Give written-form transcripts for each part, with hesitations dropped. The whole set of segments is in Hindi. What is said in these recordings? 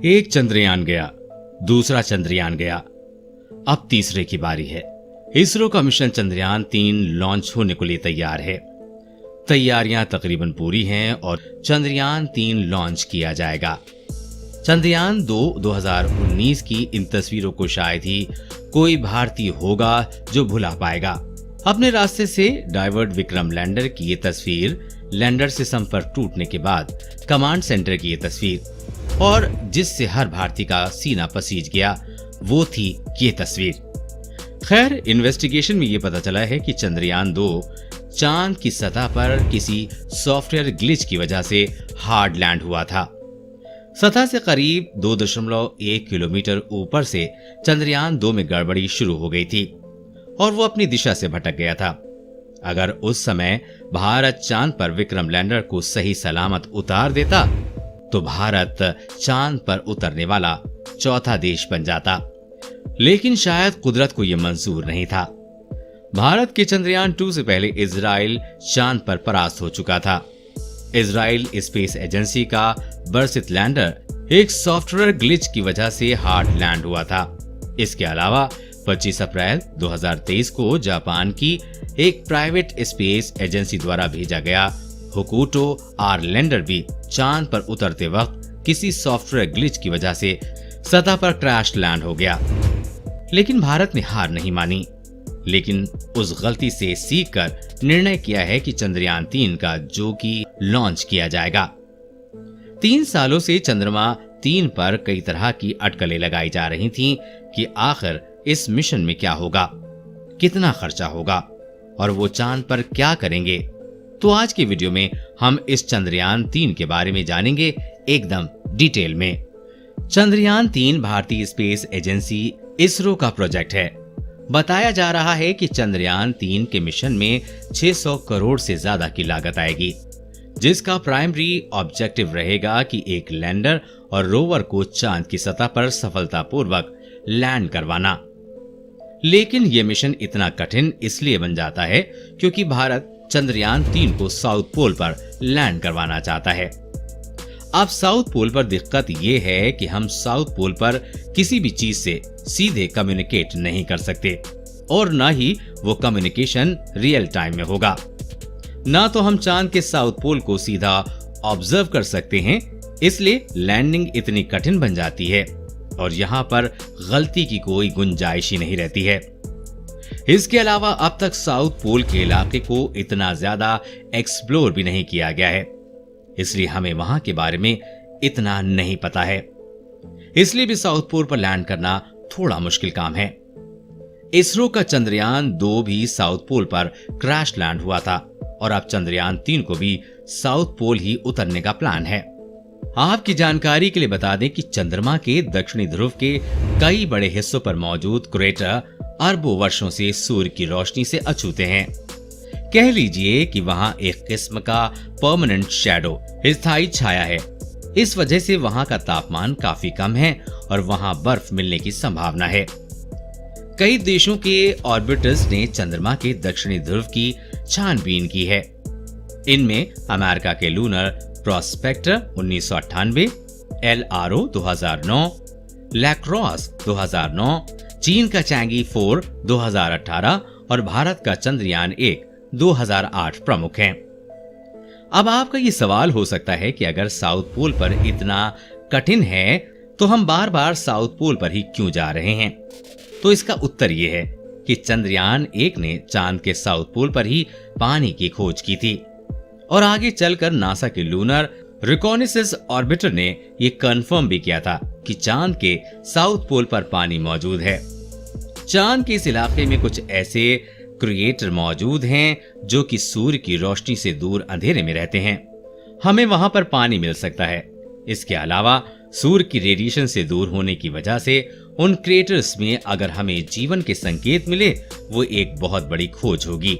एक चंद्रयान गया, दूसरा चंद्रयान गया, अब तीसरे की बारी है। इसरो का मिशन चंद्रयान 3 लॉन्च होने को लिए तैयार है। तैयारियां तकरीबन पूरी हैं और चंद्रयान 3 लॉन्च किया जाएगा। चंद्रयान 2 2019 की इन तस्वीरों को शायद ही कोई भारतीय होगा जो भुला पाएगा। अपने रास्ते से डाइवर्ट विक्रम लैंडर की ये तस्वीर, लैंडर से संपर्क टूटने के बाद कमांड सेंटर की ये तस्वीर, और जिससे हर भारतीय का सीना पसीज गया वो थी ये तस्वीर। खैर, इन्वेस्टिगेशन में ये पता चला है कि चंद्रयान 2 चांद की सतह पर किसी सॉफ्टवेयर ग्लिच की वजह से हार्ड लैंड हुआ था। सतह से करीब 2.1 किलोमीटर ऊपर से चंद्रयान 2 में गड़बड़ी शुरू हो गई थी और वो अपनी दिशा से भटक गया था। अगर उस समय भारत चांद पर विक्रम लैंडर को सही सलामत उतार देता तो भारत चांद पर उतरने वाला चौथा देश बन जाता, लेकिन शायद कुदरत को यह मंजूर नहीं था। भारत के चंद्रयान 2 से पहले इजराइल चांद पर परास्त हो चुका था। इजराइल स्पेस एजेंसी का बर्सित लैंडर एक सॉफ्टवेयर ग्लिच की वजह से हार्ड लैंड हुआ था। इसके अलावा 25 अप्रैल 2023 को जापान की एक प्राइवेट स्पेस एजेंसी द्वारा भेजा गया होकुटो आर लैंडर भी चांद पर उतरते वक्त किसी सॉफ्टवेयर ग्लिच की वजह से सतह पर क्रैश लैंड हो गया। लेकिन भारत ने हार नहीं मानी, लेकिन उस गलती से सीखकर निर्णय किया है कि चंद्रयान 3 का जो कि लॉन्च किया जाएगा। 3 सालों से चंद्रमा 3 पर कई तरह की अटकलें लगाई जा रही थीं कि आखिर इस मिशन में क्या होगा, कितना खर्चा होगा और वो चांद पर क्या करेंगे। तो आज की वीडियो में हम इस चंद्रयान 3 के बारे में जानेंगे एकदम डिटेल में। चंद्रयान 3 भारतीय स्पेस एजेंसी इसरो का प्रोजेक्ट है। बताया जा रहा है कि चंद्रयान 3 के मिशन में 600 करोड़ से ज्यादा की लागत आएगी, जिसका प्राइमरी ऑब्जेक्टिव रहेगा कि एक लैंडर और रोवर को चांद की सतह पर सफलतापूर्वक लैंड करवाना। लेकिन यह मिशन इतना कठिन इसलिए बन जाता है क्योंकि भारत चंद्रयान 3 को साउथ पोल पर लैंड करवाना चाहता है। अब साउथ पोल पर दिक्कत यह है कि हम साउथ पोल पर किसी भी चीज से सीधे कम्युनिकेट नहीं कर सकते और ना ही वो कम्युनिकेशन रियल टाइम में होगा। ना तो हम चांद के साउथ पोल को सीधा ऑब्जर्व कर सकते हैं, इसलिए लैंडिंग इतनी कठिन बन जाती है और यहाँ पर गलती की कोई गुंजाइश ही नहीं रहती है। इसके अलावा अब तक साउथ पोल के इलाके को इतना ज्यादा एक्सप्लोर भी नहीं किया गया है, इसलिए हमें वहां के बारे में इतना नहीं पता है। इसलिए भी साउथ पोल पर लैंड करना थोड़ा मुश्किल काम है। इसरो का चंद्रयान 2 भी साउथ पोल पर क्रैश लैंड हुआ था और अब चंद्रयान 3 को भी साउथ पोल ही उतरने का प्लान है। आपकी जानकारी के लिए बता दें कि चंद्रमा के दक्षिणी ध्रुव के कई बड़े हिस्सों पर मौजूद क्रेटर अरबों वर्षों से सूर्य की रोशनी से अछूते हैं। कह लीजिए कि वहां एक किस्म का परमानेंट शैडो, स्थायी छाया है। इस वजह से वहां का तापमान काफी कम है और वहां बर्फ मिलने की संभावना है। कई देशों के ऑर्बिटर्स ने चंद्रमा के दक्षिणी ध्रुव की छानबीन की है। इनमें अमेरिका के लूनर प्रोस्पेक्टर 1998, LRO 2009, लैक्रोस 2009, चीन का चैंगी 4 2018 और भारत का चंद्रयान 1 2008 प्रमुख हैं। अब आपका ये सवाल हो सकता है कि अगर साउथ पोल पर इतना कठिन है तो हम बार बार साउथ पोल पर ही क्यों जा रहे हैं। तो इसका उत्तर ये है कि चंद्रयान 1 ने चांद के साउथ पोल पर ही पानी की खोज की थी और आगे चलकर नासा के लूनर रिकॉनेसेंस ऑर्बिटर ने यह कंफर्म भी किया था कि चांद के साउथ पोल पर पानी मौजूद है। चांद के इस इलाके में कुछ ऐसे क्रिएटर मौजूद हैं जो कि सूर्य की रोशनी से दूर अंधेरे में रहते हैं। हमें वहां पर पानी मिल सकता है। इसके अलावा सूर्य की रेडिएशन से दूर होने की वजह से उन क्रिएटर्स में अगर हमें जीवन के संकेत मिले वो एक बहुत बड़ी खोज होगी।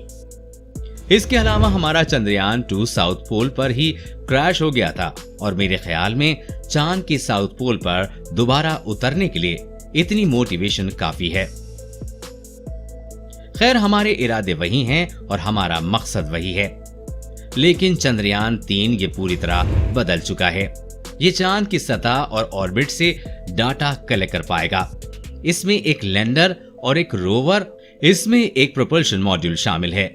इसके अलावा हमारा चंद्रयान 2 साउथ पोल पर ही क्रैश हो गया था और मेरे ख्याल में चांद के साउथ पोल पर दोबारा उतरने के लिए इतनी मोटिवेशन काफी है। खैर, हमारे इरादे वही हैं और हमारा मकसद वही है, लेकिन चंद्रयान 3 ये पूरी तरह बदल चुका है। ये चांद की सतह और ऑर्बिट से डाटा कलेक्ट कर पाएगा। इसमें एक लैंडर और एक रोवर, इसमें एक प्रोपल्शन मॉड्यूल शामिल है।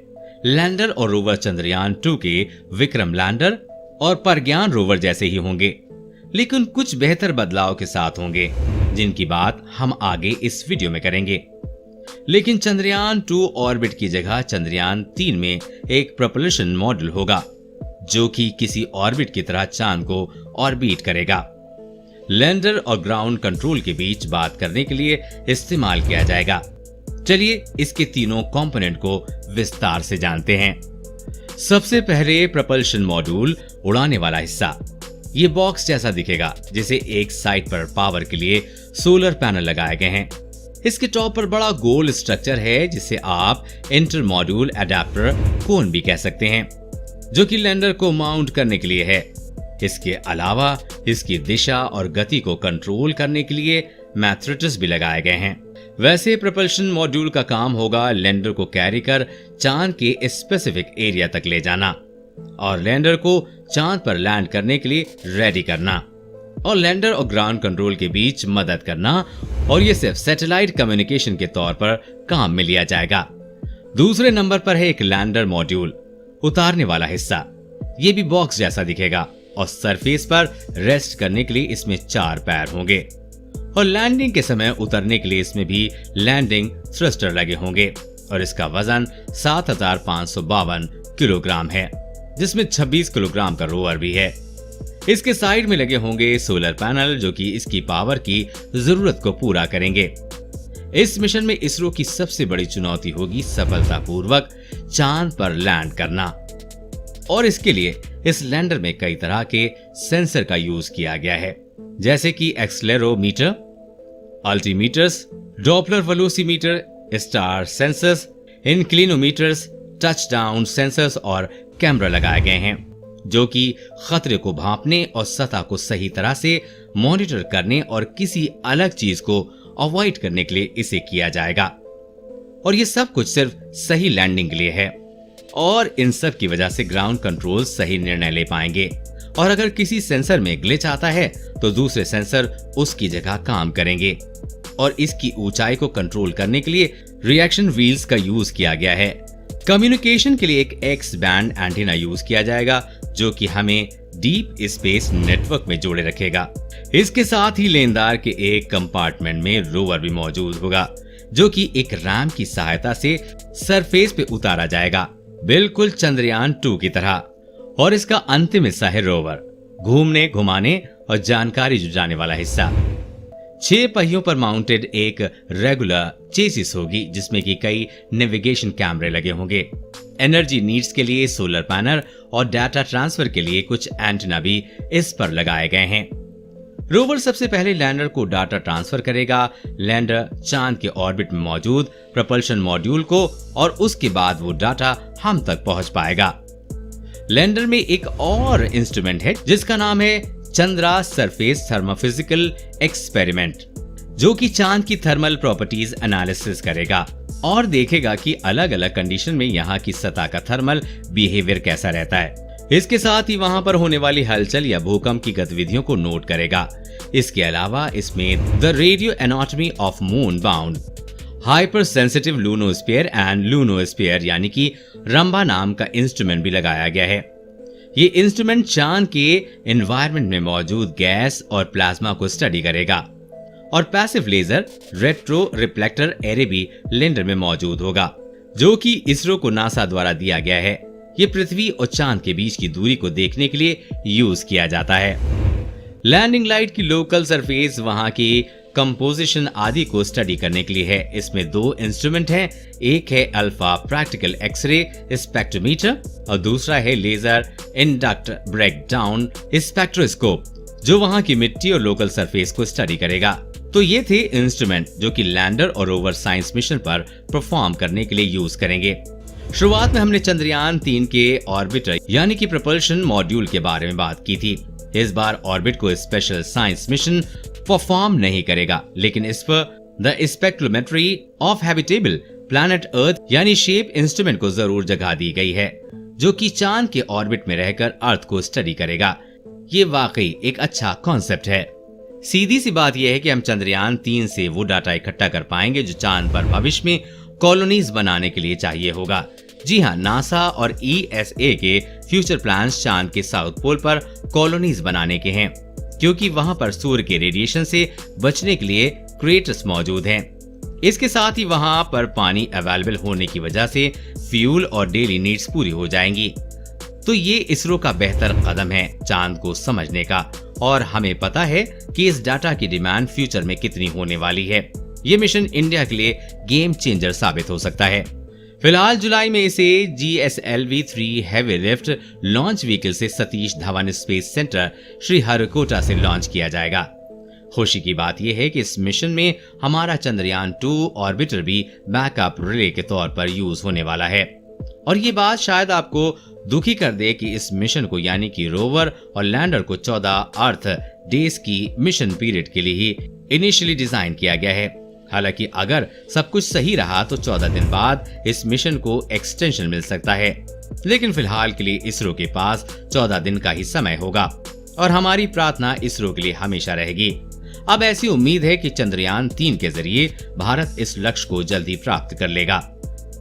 लैंडर और रोवर चंद्रयान 2 के विक्रम लैंडर और प्रज्ञान रोवर जैसे ही होंगे, लेकिन कुछ बेहतर बदलाव के साथ होंगे, जिनकी बात हम आगे इस वीडियो में करेंगे। लेकिन चंद्रयान 2 ऑर्बिट की जगह चंद्रयान 3 में एक प्रोपल्शन मॉड्यूल होगा, जो कि किसी ऑर्बिट की तरह चांद को ऑर्बिट करेगा। लैंडर और ग्राउंड कंट्रोल के बीच बात करने के लिए इस्तेमाल किया जाएगा। चलिए इसके तीनों कंपोनेंट को विस्तार से जानते हैं। सबसे पहले प्रोपल्शन मॉड्यूल, उड़ाने वाला हिस्सा। ये बॉक्स जैसा दिखेगा, जिसे एक साइड पर पावर के लिए सोलर पैनल लगाए गए हैं। इसके टॉप पर बड़ा गोल स्ट्रक्चर है, जिसे आप इंटर मॉड्यूल एडाप्टर कोन भी कह सकते हैं, जो कि लैंडर को माउंट करने के लिए है। इसके अलावा इसकी दिशा और गति को कंट्रोल करने के लिए मैथरेटस भी लगाए गए हैं। वैसे प्रोपल्शन मॉड्यूल का काम होगा लैंडर को कैरी कर चांद के स्पेसिफिक एरिया तक ले जाना और लैंडर को चांद पर लैंड करने के लिए रेडी करना और लैंडर और ग्राउंड कंट्रोल के बीच मदद करना, और ये सिर्फ सैटेलाइट कम्युनिकेशन के तौर पर काम में लिया जाएगा। दूसरे नंबर पर है एक लैंडर मॉड्यूल, उतारने वाला हिस्सा। ये भी बॉक्स जैसा दिखेगा और सरफेस पर रेस्ट करने के लिए इसमें 4 पैर होंगे और लैंडिंग के समय उतरने के लिए इसमें भी लैंडिंग थ्रस्टर लगे होंगे और इसका वजन 7552 किलोग्राम है, जिसमें 26 किलोग्राम का रोवर भी है। इसके साइड में लगे होंगे सोलर पैनल, जो कि इसकी पावर की जरूरत को पूरा करेंगे। इस मिशन में इसरो की सबसे बड़ी चुनौती होगी सफलतापूर्वक चांद पर लैंड करना, और इसके लिए इस लैंडर में कई तरह के सेंसर का यूज किया गया है, जैसे कि accelerometer, altimeters, Doppler velocimeter, star sensors, inclinometers, touchdown sensors और कैमरा लगाए गए हैं, जो कि खतरे को भांपने और सतह को सही तरह से मॉनिटर करने और किसी अलग चीज को अवॉइड करने के लिए इसे किया जाएगा। और ये सब कुछ सिर्फ सही लैंडिंग के लिए है, और इन सब की वजह से ग्राउंड कंट्रोल सही निर्णय ले पाएंगे, और अगर किसी सेंसर में ग्लिच आता है तो दूसरे सेंसर उसकी जगह काम करेंगे। और इसकी ऊंचाई को कंट्रोल करने के लिए रिएक्शन व्हील्स का यूज किया गया है। कम्युनिकेशन के लिए एक एक्स बैंड एंटीना यूज किया जाएगा, जो कि हमें डीप स्पेस नेटवर्क में जोड़े रखेगा। इसके साथ ही लेनदार के एक कंपार्टमेंट में रोवर भी मौजूद होगा, जो कि एक रैम की सहायता से सरफेस पे उतारा जाएगा, बिल्कुल चंद्रयान 2 की तरह। और इसका अंतिम हिस्सा है रोवर, घूमने, घुमाने और जानकारी जुटाने वाला हिस्सा। 6 पहियों पर माउंटेड एक रेगुलर चेसिस होगी, जिसमें कि कई नेविगेशन कैमरे लगे होंगे। एनर्जी नीड्स के लिए सोलर पैनल और डाटा ट्रांसफर के लिए कुछ एंटीना भी इस पर लगाए गए हैं। रोवर सबसे पहले लैंडर को डाटा ट्रांसफर करेगा, लैंडर चांद के ऑर्बिट में मौजूद प्रोपल्शन मॉड्यूल को, और उसके बाद वो डाटा हम तक पहुंच पाएगा। लैंडर में एक और इंस्ट्रूमेंट है, जिसका नाम है चंद्रा सरफेस थर्मोफिजिकल एक्सपेरिमेंट, जो कि चांद की थर्मल प्रॉपर्टीज एनालिसिस करेगा और देखेगा कि अलग अलग कंडीशन में यहाँ की सतह का थर्मल बिहेवियर कैसा रहता है। इसके साथ ही वहां पर होने वाली हलचल या भूकंप की गतिविधियों को नोट करेगा। इसके अलावा इसमें the radio anatomy of moon bound hyper sensitive lunosphere and lunosphere यानी कि रंबा नाम का इंस्ट्रूमेंट भी लगाया गया है। ये इंस्ट्रूमेंट चांद के एनवायरनमेंट में मौजूद गैस और प्लाज्मा को स्टडी करेगा, और passive laser retro reflector array भी लैंडर में मौजूद होगा, जो कि इसरो को नासा द्वारा दिया गया है। ये पृथ्वी और चांद के बीच की दूरी को देखने के लिए यूज किया जाता है। लैंडिंग लाइट की लोकल सरफेस, वहां की कंपोजिशन आदि को स्टडी करने के लिए है। इसमें 2 इंस्ट्रूमेंट हैं, एक है अल्फा प्रैक्टिकल एक्सरे स्पेक्ट्रोमीटर और दूसरा है लेजर इंडक्ट ब्रेकडाउन स्पेक्ट्रोस्कोप, जो वहां की मिट्टी और लोकल सरफेस को स्टडी करेगा। तो ये थे इंस्ट्रूमेंट जो कि लैंडर और रोवर साइंस मिशन पर परफॉर्म करने के लिए यूज करेंगे। शुरुआत में हमने चंद्रयान 3 के ऑर्बिटर यानी कि प्रोपल्शन मॉड्यूल के बारे में बात की थी। इस बार ऑर्बिट को स्पेशल साइंस मिशन परफॉर्म नहीं करेगा, लेकिन इस पर the spectrometry of habitable planet Earth यानी शेप इंस्ट्रूमेंट को जरूर जगह दी गई है, जो कि चांद के ऑर्बिट में रहकर अर्थ को स्टडी करेगा। ये वाकई एक अच्छा कॉन्सेप्ट है। सीधी सी बात यह है कि हम चंद्रयान 3 से वो डाटा इकट्ठा कर पाएंगे जो चांद पर भविष्य में कॉलोनीज बनाने के लिए चाहिए होगा। जी हाँ, नासा और ESA के फ्यूचर प्लान्स चांद के साउथ पोल पर कॉलोनीज बनाने के हैं, क्योंकि वहां पर सूर्य के रेडिएशन से बचने के लिए क्रेटर्स मौजूद हैं। इसके साथ ही वहां पर पानी अवेलेबल होने की वजह से फ्यूल और डेली नीड्स पूरी हो जाएंगी। तो ये इसरो का बेहतर कदम है चांद को समझने का, और हमें पता है कि इस डाटा की डिमांड फ्यूचर में कितनी होने वाली है। ये मिशन इंडिया के लिए गेम चेंजर साबित हो सकता है। फिलहाल जुलाई में इसे GSLV-3 heavy lift launch vehicle से सतीश धवन स्पेस सेंटर श्रीहरिकोटा से लॉन्च किया जाएगा। खुशी की बात यह है कि इस मिशन में हमारा चंद्रयान 2 ऑर्बिटर भी बैकअप रिले के तौर पर यूज होने वाला है। और ये बात शायद आपको दुखी कर दे कि इस मिशन को यानी कि रोवर और लैंडर को 14 अर्थ डेज की मिशन पीरियड के लिए ही इनिशियली डिजाइन किया गया है। हालांकि अगर सब कुछ सही रहा तो 14 दिन बाद इस मिशन को एक्सटेंशन मिल सकता है, लेकिन फिलहाल के लिए इसरो के पास 14 दिन का ही समय होगा और हमारी प्रार्थना इसरो के लिए हमेशा रहेगी। अब ऐसी उम्मीद है कि चंद्रयान 3 के जरिए भारत इस लक्ष्य को जल्दी प्राप्त कर लेगा।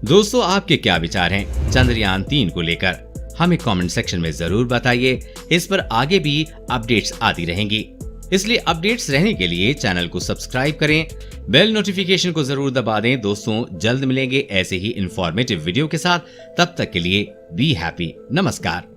दोस्तों, आपके क्या विचार हैं चंद्रयान 3 को लेकर? हमें कमेंट सेक्शन में जरूर बताइए। इस पर आगे भी अपडेट्स आती रहेंगी, इसलिए अपडेट्स रहने के लिए चैनल को सब्सक्राइब करें, बेल नोटिफिकेशन को जरूर दबा दें। दोस्तों, जल्द मिलेंगे ऐसे ही इंफॉर्मेटिव वीडियो के साथ। तब तक के लिए बी हैप्पी। नमस्कार।